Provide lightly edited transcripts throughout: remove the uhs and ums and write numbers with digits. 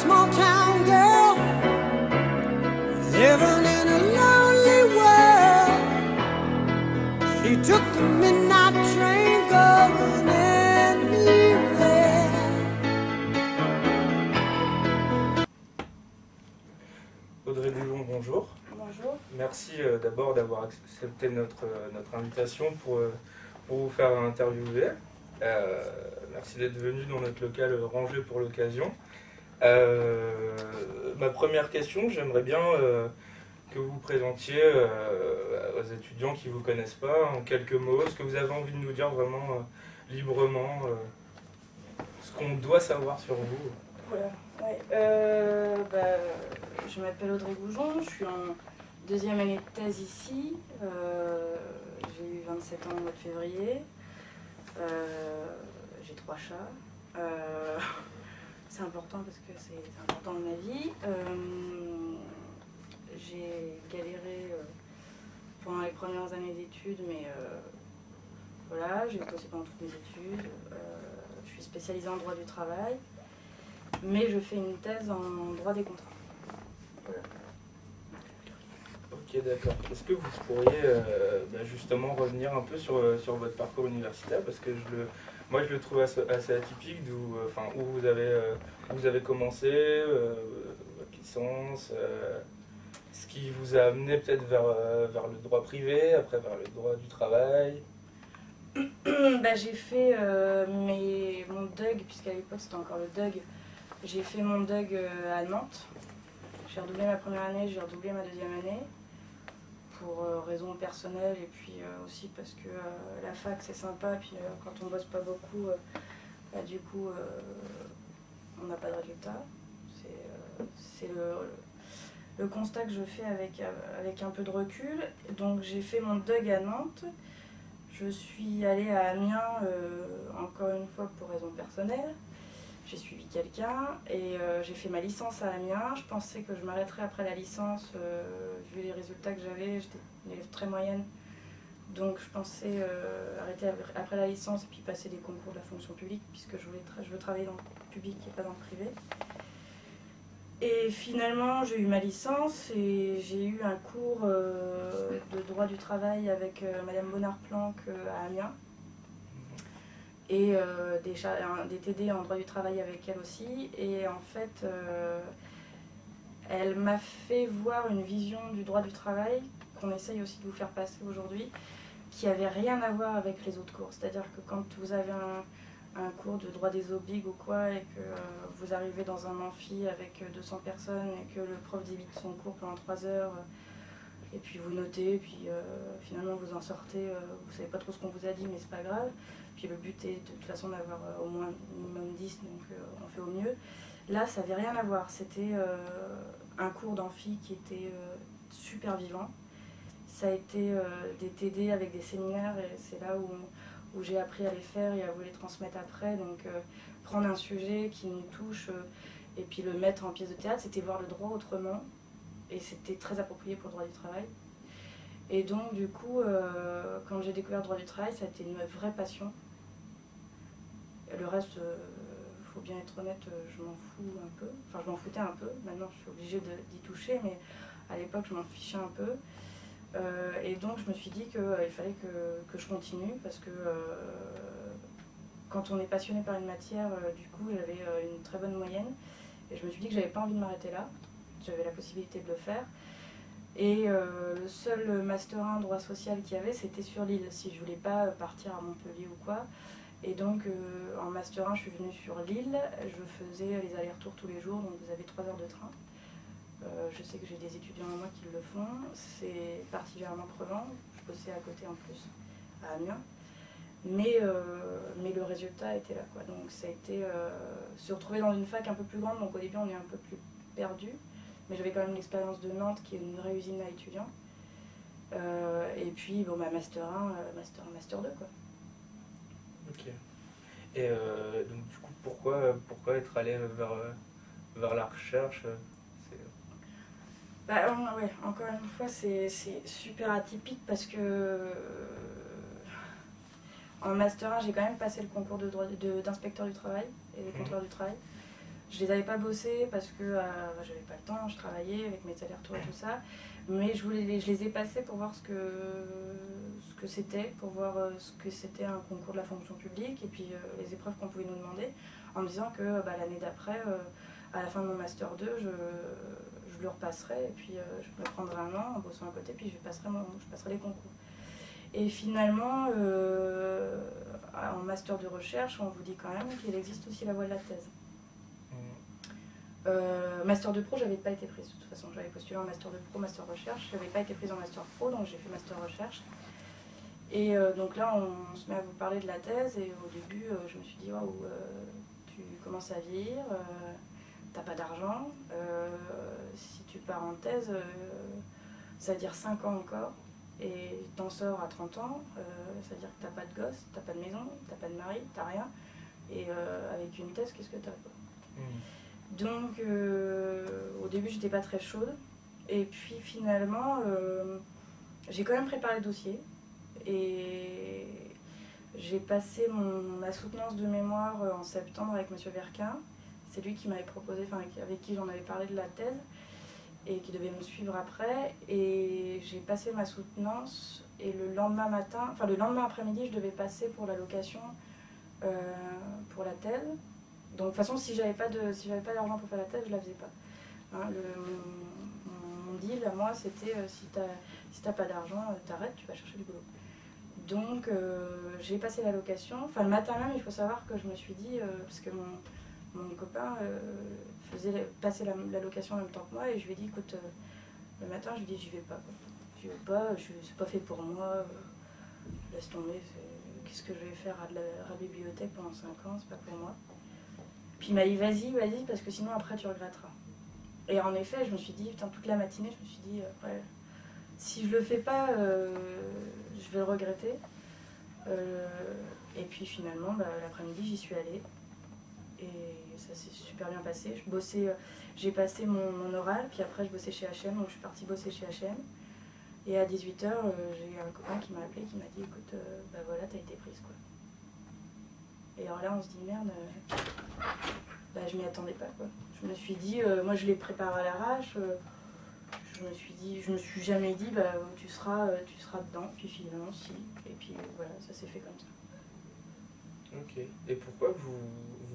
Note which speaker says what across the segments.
Speaker 1: small town girl living in a lonely world. She took the midnight train going anywhere.
Speaker 2: Audrey Goujon, bonjour.
Speaker 3: Bonjour.
Speaker 2: Merci d'abord d'avoir accepté notre invitation pour vous faire interviewer. Merci d'être venu dans notre local rangé pour l'occasion. Ma première question, j'aimerais bien que vous vous présentiez aux étudiants qui ne vous connaissent pas en quelques mots, ce que vous avez envie de nous dire vraiment librement, ce qu'on doit savoir sur vous.
Speaker 3: Voilà. Ouais. Je m'appelle Audrey Goujon, je suis en deuxième année de thèse ici. J'ai eu 27 ans au mois de février. J'ai 3 chats. C'est important parce que c'est important dans ma vie. J'ai galéré pendant les premières années d'études, mais voilà, j'ai bossé pendant toutes mes études. Je suis spécialisée en droit du travail, mais je fais une thèse en droit des contrats. Voilà.
Speaker 2: Ok, d'accord. Est-ce que vous pourriez justement revenir un peu sur votre parcours universitaire, parce que moi je le trouve assez atypique, où vous avez commencé votre licence, ce qui vous a amené peut-être vers le droit privé, après vers le droit du travail.
Speaker 3: J'ai fait mon DUG, puisqu'à l'époque c'était encore le DUG, j'ai fait mon DUG à Nantes. J'ai redoublé ma première année, j'ai redoublé ma deuxième année, pour raisons personnelles et puis aussi parce que la fac c'est sympa, puis quand on bosse pas beaucoup, du coup on n'a pas de résultat. C'est le constat que je fais avec un peu de recul. Donc j'ai fait mon DUG à Nantes. Je suis allée à Amiens, encore une fois pour raisons personnelles. J'ai suivi quelqu'un et j'ai fait ma licence à Amiens. Je pensais que je m'arrêterais après la licence, vu les résultats que j'avais. J'étais une élève très moyenne. Donc je pensais arrêter après la licence et puis passer des concours de la fonction publique, puisque je veux travailler dans le public et pas dans le privé. Et finalement, j'ai eu ma licence et j'ai eu un cours de droit du travail avec Madame Bonnard-Planck à Amiens. Et des TD en droit du travail avec elle aussi. Et en fait, elle m'a fait voir une vision du droit du travail qu'on essaye aussi de vous faire passer aujourd'hui, qui n'avait rien à voir avec les autres cours. C'est-à-dire que quand vous avez un cours de droit des obliges ou quoi, et que vous arrivez dans un amphi avec 200 personnes et que le prof débite son cours pendant 3 heures, et puis vous notez, et puis finalement vous en sortez, vous savez pas trop ce qu'on vous a dit, mais c'est pas grave. Puis le but est de toute façon d'avoir au moins minimum 10, donc on fait au mieux. Là, ça n'avait rien à voir. C'était un cours d'amphi qui était super vivant. Ça a été des TD avec des séminaires, et c'est là où j'ai appris à les faire et à vous les transmettre après. Donc prendre un sujet qui nous touche et puis le mettre en pièce de théâtre, c'était voir le droit autrement. Et c'était très approprié pour le droit du travail. Et donc du coup, quand j'ai découvert le droit du travail, ça a été une vraie passion. Le reste, faut bien être honnête, je m'en fous un peu. Enfin, je m'en foutais un peu. Maintenant, je suis obligée d'y toucher, mais à l'époque, je m'en fichais un peu. Et donc, je me suis dit qu'il fallait que je continue, parce que quand on est passionné par une matière, du coup, j'avais une très bonne moyenne. Et je me suis dit que j'avais pas envie de m'arrêter là. J'avais la possibilité de le faire. Et le seul Master 1 droit social qu'il y avait, c'était sur l'île, si je voulais pas partir à Montpellier ou quoi. Et donc en Master 1, je suis venue sur l'île, je faisais les allers-retours tous les jours, donc vous avez 3 heures de train. Je sais que j'ai des étudiants à moi qui le font, c'est particulièrement crevant, je bossais à côté en plus, à Amiens. Mais le résultat était là, quoi. Donc ça a été se retrouver dans une fac un peu plus grande, donc au début on est un peu plus perdu. Mais j'avais quand même l'expérience de Nantes, qui est une vraie usine à étudiants. Et puis, bon, Master 1, Master 1, Master 2, quoi.
Speaker 2: Ok. Et donc, du coup, pourquoi être allé vers la recherche
Speaker 3: Ouais, encore une fois, c'est super atypique parce que en Master 1, j'ai quand même passé le concours d'inspecteur du travail et de contrôleur du travail. Je les avais pas bossés parce que j'avais pas le temps, je travaillais avec mes allers-retours et tout ça. Mais je les ai passés pour voir ce que c'était, pour voir ce que c'était un concours de la fonction publique et puis les épreuves qu'on pouvait nous demander, en me disant que l'année d'après, à la fin de mon Master 2, je le repasserai et puis je me prendrai un an en bossant à côté, puis je passerai les concours. Et finalement, en Master de recherche, on vous dit quand même qu'il existe aussi la voie de la thèse. Master de pro, j'avais pas été prise de toute façon. J'avais postulé en Master de pro, Master recherche. J'avais pas été prise en Master pro, donc j'ai fait Master recherche. Et donc là, on se met à vous parler de la thèse. Et au début, je me suis dit, waouh, tu commences à vieillir, t'as pas d'argent. Si tu pars en thèse, ça veut dire 5 ans encore. Et t'en sors à 30 ans, ça veut dire que t'as pas de gosse, t'as pas de maison, t'as pas de mari, t'as rien. Et avec une thèse, qu'est-ce que t'as quoi. Donc au début j'étais pas très chaude et puis finalement j'ai quand même préparé le dossier et j'ai passé ma soutenance de mémoire en septembre avec M. Verquin. C'est lui qui m'avait proposé, enfin avec qui j'en avais parlé de la thèse et qui devait me suivre après, et j'ai passé ma soutenance et le lendemain après-midi je devais passer pour l'allocation pour la thèse. Donc de toute façon, si j'avais pas d'argent pour faire la thèse, je la faisais pas. Hein, mon deal à moi, c'était si t'as pas d'argent, t'arrêtes, tu vas chercher du boulot. Donc j'ai passé l'allocation. Enfin le matin même, il faut savoir que je me suis dit, parce que mon copain faisait passer l'allocation en même temps que moi, et je lui ai dit, écoute, le matin, je lui ai dit, j'y vais pas. J'y vais pas, c'est pas fait pour moi, laisse tomber, qu'est-ce que je vais faire à la bibliothèque pendant 5 ans, c'est pas pour moi. Puis il m'a dit vas-y, parce que sinon après tu regretteras. Et en effet, je me suis dit, putain, toute la matinée, je me suis dit, ouais, si je le fais pas, je vais le regretter. Et puis finalement, l'après-midi, j'y suis allée. Et ça s'est super bien passé. J'ai passé mon oral, puis après je bossais chez H&M, donc je suis partie bosser chez H&M. Et à 18h, j'ai eu un copain qui m'a appelé, qui m'a dit, écoute, voilà, t'as été prise, quoi. Et alors là, on se dit, merde, je m'y attendais pas, quoi. Je me suis dit, moi je l'ai préparé à l'arrache, je me suis jamais dit, tu seras dedans, puis finalement, si. Et puis voilà, ça s'est fait comme ça.
Speaker 2: Ok. Et pourquoi vous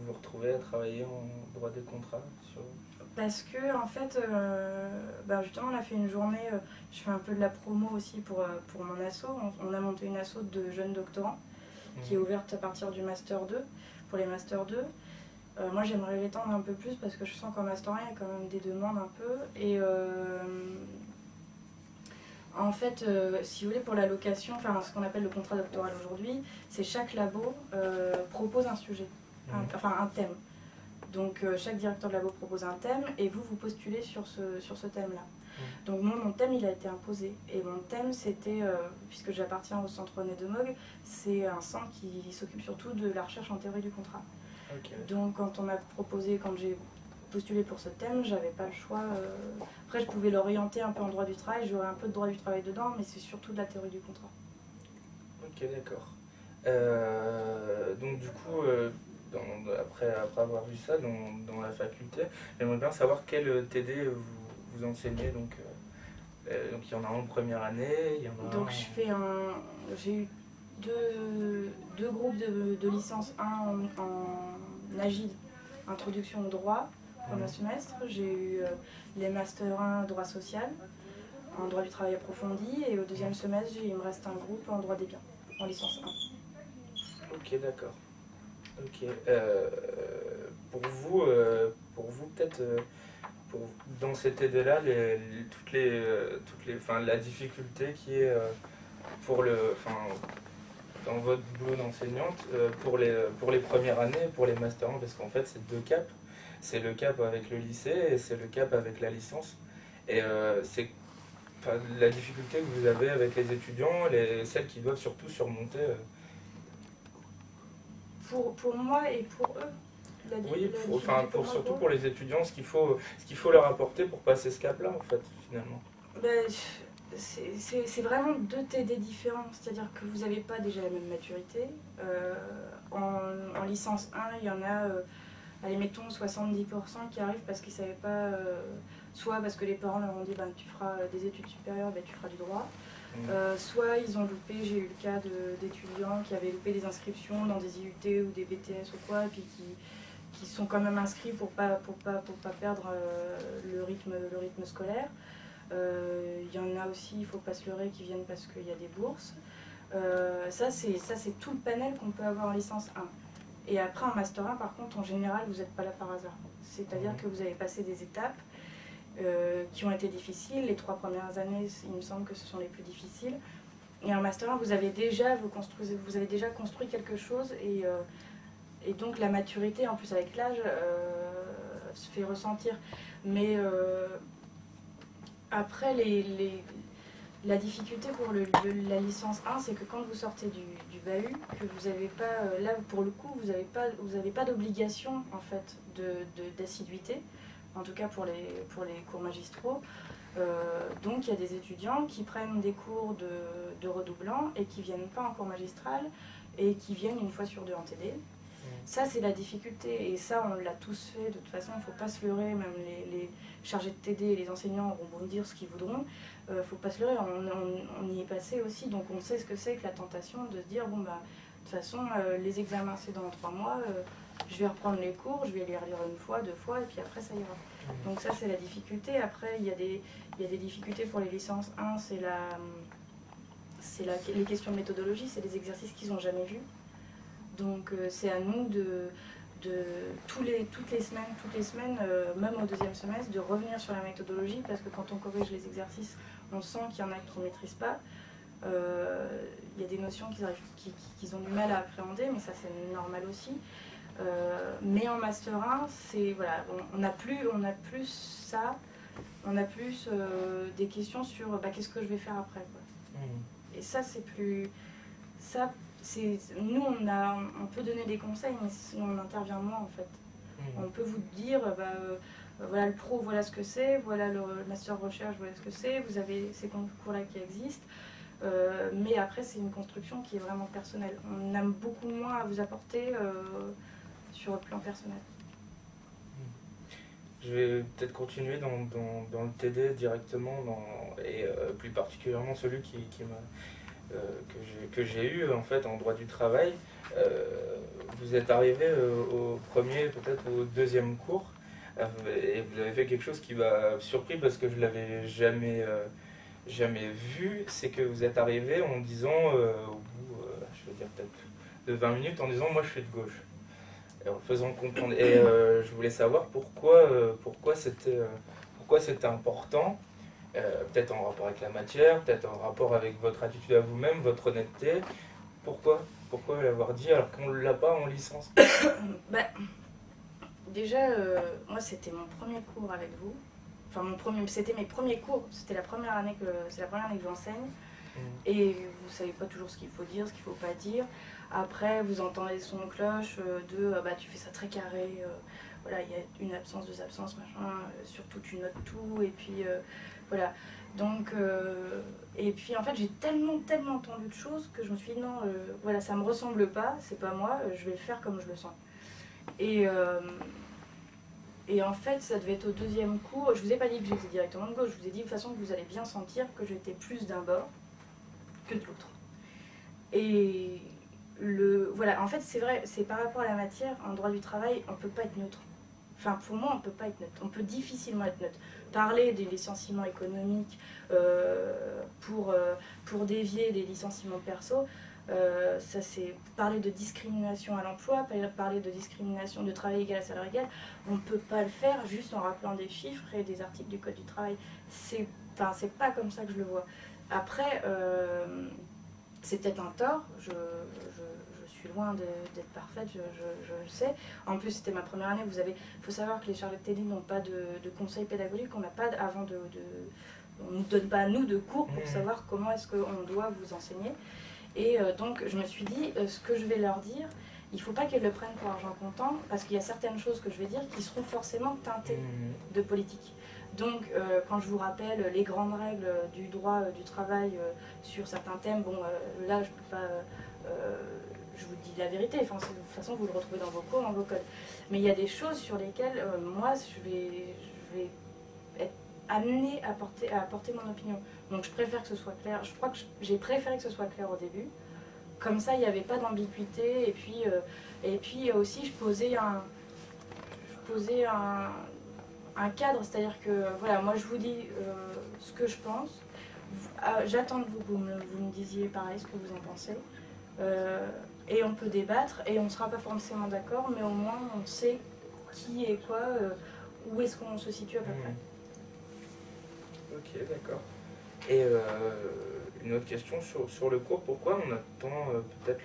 Speaker 2: vous retrouvez à travailler en droit des contrats
Speaker 3: Parce que, en fait, justement, on a fait une journée, je fais un peu de la promo aussi pour mon asso. On a monté une asso de jeunes doctorants qui est ouverte à partir du Master 2, pour les Master 2. Moi, j'aimerais l'étendre un peu plus parce que je sens qu'en Master 1, il y a quand même des demandes un peu. Et en fait, si vous voulez, pour l'allocation, enfin ce qu'on appelle le contrat doctoral aujourd'hui, c'est chaque labo propose un sujet, un thème. Donc chaque directeur de labo propose un thème et vous postulez sur ce thème-là. Donc moi, mon thème, il a été imposé. Et mon thème, c'était, puisque j'appartiens au centre René de Mogue, c'est un centre qui s'occupe surtout de la recherche en théorie du contrat. Okay. Donc quand on m'a proposé, quand j'ai postulé pour ce thème, j'avais pas le choix. Après, je pouvais l'orienter un peu en droit du travail, j'aurais un peu de droit du travail dedans, mais c'est surtout de la théorie du contrat.
Speaker 2: Ok, d'accord. Donc du coup, après avoir vu ça dans la faculté, j'aimerais bien savoir quel TD vous enseignez. Donc il y en a un en première année, il y en a
Speaker 3: donc j'ai eu deux groupes de licence, un en AGID, introduction au droit, premier semestre. J'ai eu les Master 1 droit social, en droit du travail approfondi, et au deuxième semestre, il me reste un groupe en droit des biens, en licence 1.
Speaker 2: Ok, d'accord. Ok. Pour vous peut-être, dans cet TD-là, la difficulté qui est dans votre boulot d'enseignante, pour les premières années, pour les Master 1, parce qu'en fait, c'est 2 caps. C'est le cap avec le lycée et c'est le cap avec la licence. Et c'est la difficulté que vous avez avec les étudiants, celles qui doivent surtout surmonter.
Speaker 3: Pour moi et pour eux.
Speaker 2: Surtout pour les étudiants, ce qu'il faut leur apporter pour passer ce cap-là, en fait, finalement.
Speaker 3: C'est vraiment 2 TD différents, c'est-à-dire que vous n'avez pas déjà la même maturité. En licence 1, il y en a allez, mettons 70% qui arrivent parce qu'ils ne savaient pas, soit parce que les parents leur ont dit ben, tu feras des études supérieures, ben, tu feras du droit. Soit ils ont loupé, j'ai eu le cas d'étudiants qui avaient loupé des inscriptions dans des IUT ou des BTS ou quoi, et puis qui sont quand même inscrits pour pas perdre le rythme scolaire. Il y en a aussi, il ne faut pas se leurrer, qui viennent parce qu'il y a des bourses. Ça c'est tout le panel qu'on peut avoir en licence 1. Et après en master 1 par contre en général vous n'êtes pas là par hasard. C'est-à-dire que vous avez passé des étapes qui ont été difficiles. Les 3 premières années, il me semble que ce sont les plus difficiles. Et en Master 1, vous avez déjà construit quelque chose et donc la maturité, en plus avec l'âge, se fait ressentir. Mais après, la difficulté pour la licence 1, c'est que quand vous sortez du bahut, que vous n'avez pas, là pour le coup, vous n'avez pas d'obligation en fait d'assiduité. En tout cas pour les cours magistraux. Donc il y a des étudiants qui prennent des cours de redoublants et qui ne viennent pas en cours magistral et qui viennent une fois sur 2 en TD. Ça c'est la difficulté et ça on l'a tous fait, de toute façon il ne faut pas se leurrer, même les chargés de TD et les enseignants auront beau dire ce qu'ils voudront, il ne faut pas se leurrer, on y est passé aussi, donc on sait ce que c'est que la tentation de se dire bon bah de toute façon les examens c'est dans 3 mois, je vais reprendre les cours, je vais les relire 1 fois, 2 fois, et puis après ça ira. Donc ça c'est la difficulté. Après il y a des difficultés pour les licences 1, c'est les questions de méthodologie, c'est des exercices qu'ils n'ont jamais vus. Donc c'est à nous toutes les semaines, même au 2e semestre, de revenir sur la méthodologie, parce que quand on corrige les exercices, on sent qu'il y en a qui ne maîtrisent pas. Il y a des notions qu'ils ont du mal à appréhender, mais ça c'est normal aussi. Mais en Master 1, voilà, on a plus ça, on a plus des questions sur qu'est-ce que je vais faire après, quoi. Et ça c'est plus... nous on peut donner des conseils, mais sinon on intervient moins en fait. On peut vous dire, voilà le pro, voilà ce que c'est, voilà le master recherche, voilà ce que c'est, vous avez ces concours-là qui existent. Mais après c'est une construction qui est vraiment personnelle. On a beaucoup moins à vous apporter sur le plan personnel.
Speaker 2: Je vais peut-être continuer dans le TD directement, et plus particulièrement celui que j'ai eu en fait en droit du travail. Vous êtes arrivé au premier, peut-être au 2e cours, et vous avez fait quelque chose qui m'a surpris parce que je l'avais jamais vu, c'est que vous êtes arrivé en disant, au bout, je veux dire peut-être de 20 minutes, en disant moi je suis de gauche. En faisant comprendre. Et je voulais savoir pourquoi c'était important, peut-être en rapport avec la matière, peut-être en rapport avec votre attitude à vous-même, votre honnêteté. Pourquoi l'avoir dit alors qu'on ne l'a pas en licence?
Speaker 3: Déjà, moi c'était mon premier cours avec vous. Enfin c'était mes premiers cours, c'est la première année que j'enseigne. Et vous savez pas toujours ce qu'il faut dire, ce qu'il faut pas dire. Après, vous entendez son cloche tu fais ça très carré, voilà, il y a une absence, 2 absences, machin, surtout tu notes tout, et puis voilà. Donc, et puis en fait, j'ai tellement entendu de choses que je me suis dit non, voilà, ça me ressemble pas, c'est pas moi, je vais le faire comme je le sens. Et en fait, ça devait être au 2e cours, je vous ai pas dit que j'étais directement de gauche, je vous ai dit de toute façon que vous allez bien sentir que j'étais plus d'un bord que de l'autre. Et voilà, en fait c'est vrai, c'est par rapport à la matière, en droit du travail, on ne peut pas être neutre. Enfin pour moi on ne peut pas être neutre, on peut difficilement être neutre. Parler des licenciements économiques pour dévier des licenciements perso, ça c'est parler de discrimination à l'emploi, parler de discrimination de travail égal à salaire égal, on ne peut pas le faire juste en rappelant des chiffres et des articles du Code du travail. C'est pas comme ça que je le vois. Après, c'est peut-être un tort, je suis loin d'être parfaite, je le sais. En plus, c'était ma première année. Il faut savoir que les chargés de TD n'ont pas de conseil pédagogique, on n'a pas on ne nous donne pas à nous de cours pour savoir comment est-ce qu'on doit vous enseigner. Et donc, je me suis dit, ce que je vais leur dire, il ne faut pas qu'elles le prennent pour argent comptant, parce qu'il y a certaines choses que je vais dire qui seront forcément teintées de politique. Donc, quand je vous rappelle les grandes règles du droit du travail sur certains thèmes, là, je ne peux pas je vous dis la vérité, enfin, de toute façon vous le retrouvez dans vos cours, dans vos codes. Mais il y a des choses sur lesquelles moi je vais être amenée à apporter mon opinion. Donc je préfère que ce soit clair, je crois que j'ai préféré que ce soit clair au début. Comme ça il n'y avait pas d'ambiguïté et puis aussi je posais un cadre, c'est-à-dire que voilà, moi je vous dis ce que je pense. J'attends que vous me disiez pareil ce que vous en pensez. Et on peut débattre et on ne sera pas forcément d'accord, mais au moins on sait qui est quoi, où est-ce qu'on se situe à peu près.
Speaker 2: Ok, d'accord. Et une autre question sur le cours, pourquoi on attend peut-être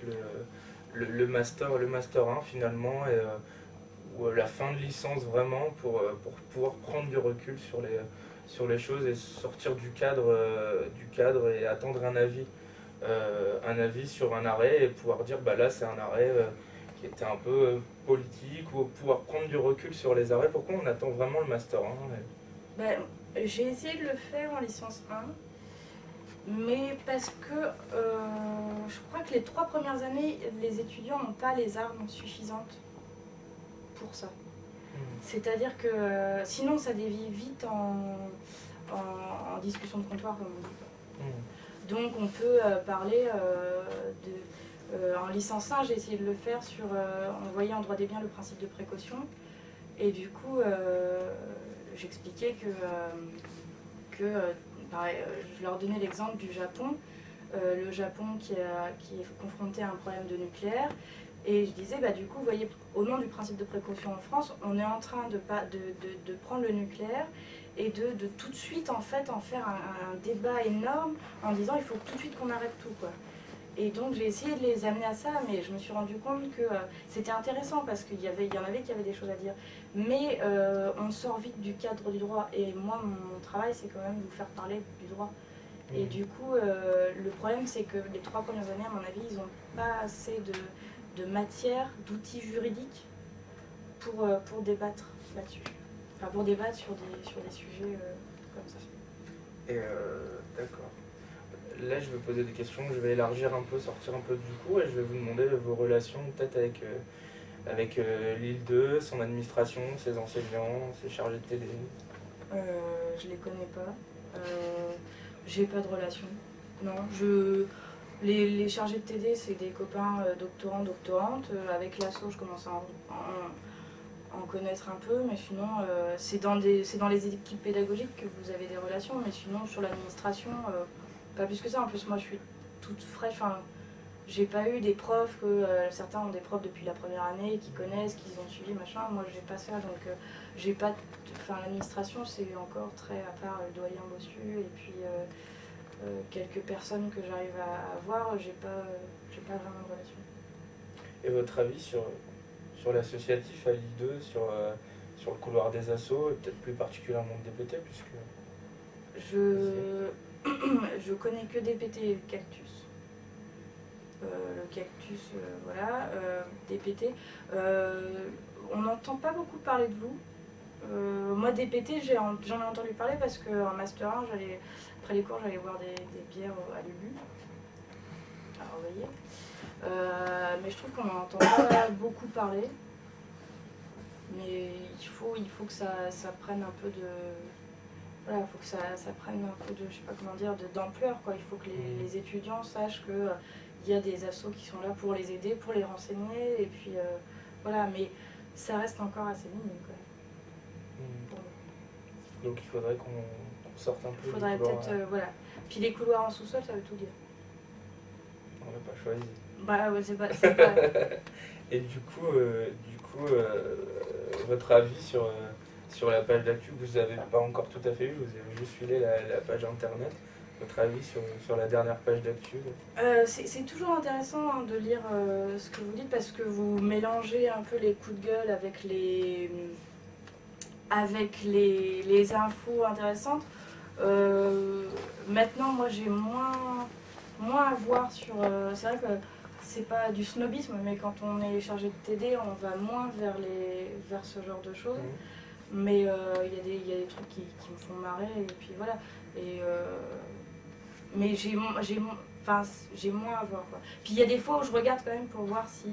Speaker 2: le master 1 finalement ou la fin de licence vraiment pour pouvoir prendre du recul sur les choses et sortir du cadre et attendre un avis sur un arrêt et pouvoir dire bah là c'est un arrêt qui était un peu politique ou pouvoir prendre du recul sur les arrêts. Pourquoi on attend vraiment le master 1
Speaker 3: Ben, j'ai essayé de le faire en licence 1, mais parce que je crois que les 3 premières années, les étudiants n'ont pas les armes suffisantes pour ça. C'est-à-dire que sinon ça dévie vite en discussion de comptoir, comme on dit. Donc on peut parler en licence 1, j'ai essayé de le faire sur, on voyait en droit des biens le principe de précaution, et du coup j'expliquais que pareil, je leur donnais l'exemple du Japon, le Japon qui est confronté à un problème de nucléaire. Et je disais, bah, du coup, vous voyez, au nom du principe de précaution en France, on est en train de prendre le nucléaire et de tout de suite en fait en faire un débat énorme en disant il faut tout de suite qu'on arrête tout, quoi. Et donc j'ai essayé de les amener à ça, mais je me suis rendu compte que c'était intéressant parce qu'il y en avait qui avaient des choses à dire. Mais on sort vite du cadre du droit et moi mon travail c'est quand même vous faire parler du droit. Et du coup le problème c'est que les 3 premières années à mon avis ils n'ont pas assez de matière, d'outils juridiques pour débattre là-dessus. Enfin, pour débattre sur des sujets comme ça.
Speaker 2: Et d'accord. Là, je vais poser des questions, je vais élargir un peu, sortir un peu du cours et je vais vous demander vos relations peut-être avec l'île 2, son administration, ses enseignants, ses chargés de TD.
Speaker 3: Je les connais pas. J'ai pas de relation. Non, les chargés de TD, c'est des copains doctorants, doctorantes. Avec l'asso, je commence à en connaître un peu, mais sinon, c'est dans les équipes pédagogiques que vous avez des relations, mais sinon, sur l'administration, pas plus que ça. En plus, moi, je suis toute fraîche. Enfin, j'ai pas eu des profs certains ont des profs depuis la première année, qui connaissent, qui ont suivi, machin. Moi, j'ai pas ça, donc j'ai pas. Enfin, l'administration, c'est encore très à part le doyen Bossu et puis quelques personnes que j'arrive à voir. J'ai pas vraiment de relation.
Speaker 2: Et votre avis sur l'associatif à l'île 2, sur le couloir des assos, et peut-être plus particulièrement le DPT, puisque...
Speaker 3: Je connais que DPT et le Cactus. Le Cactus, voilà. DPT. On n'entend pas beaucoup parler de vous. Moi, DPT, j'en ai entendu parler parce qu'en Master 1, après les cours, j'allais boire des bières à Lulu. Alors, vous voyez. Mais je trouve qu'on n'en entend pas beaucoup parler. Mais il faut que ça prenne un peu de... Voilà, il faut que ça prenne un peu de, je sais pas comment dire, d'ampleur, quoi. Il faut que les étudiants sachent qu'il y a des assos qui sont là pour les aider, pour les renseigner, et puis voilà, mais ça reste encore assez minime, quoi.
Speaker 2: Donc il faudrait qu'on sorte un peu.
Speaker 3: Il faudrait peut-être, voilà. Puis les couloirs en sous-sol, ça veut tout dire.
Speaker 2: On n'a pas choisi.
Speaker 3: Bah ouais, c'est pas...
Speaker 2: Et du coup, votre avis sur la page d'actu, vous n'avez pas encore tout à fait eu, vous avez juste filé la page internet. Votre avis sur la dernière page d'actu?
Speaker 3: C'est toujours intéressant de lire ce que vous dites parce que vous mélangez un peu les coups de gueule avec les infos intéressantes. Maintenant, moi j'ai moins à voir sur... c'est vrai que c'est pas du snobisme, mais quand on est chargé de TD, on va moins vers ce genre de choses. Mais il y a des trucs qui me font marrer, et puis voilà. Et, mais Enfin, j'ai moins à voir, quoi. Puis il y a des fois où je regarde quand même pour voir si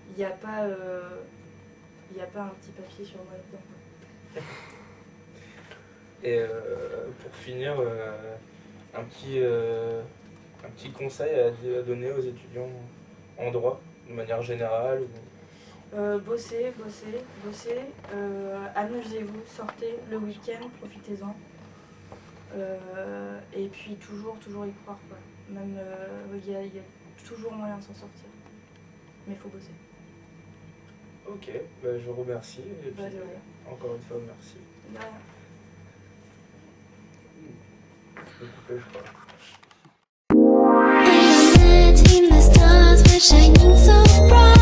Speaker 3: il n'y a pas un petit papier sur moi là-dedans.
Speaker 2: Et pour finir, un petit conseil à donner aux étudiants en droit, de manière générale
Speaker 3: Bossez, amusez-vous, sortez le week-end, profitez-en. Et puis toujours y croire, quoi. Même il y a toujours moyen de s'en sortir. Mais il faut bosser.
Speaker 2: Ok, bah, je vous remercie. Et puis,
Speaker 3: De rien.
Speaker 2: encore une fois, merci.
Speaker 3: De rien.
Speaker 2: Je vais couper, je crois.
Speaker 4: When I met him, the stars were shining so bright.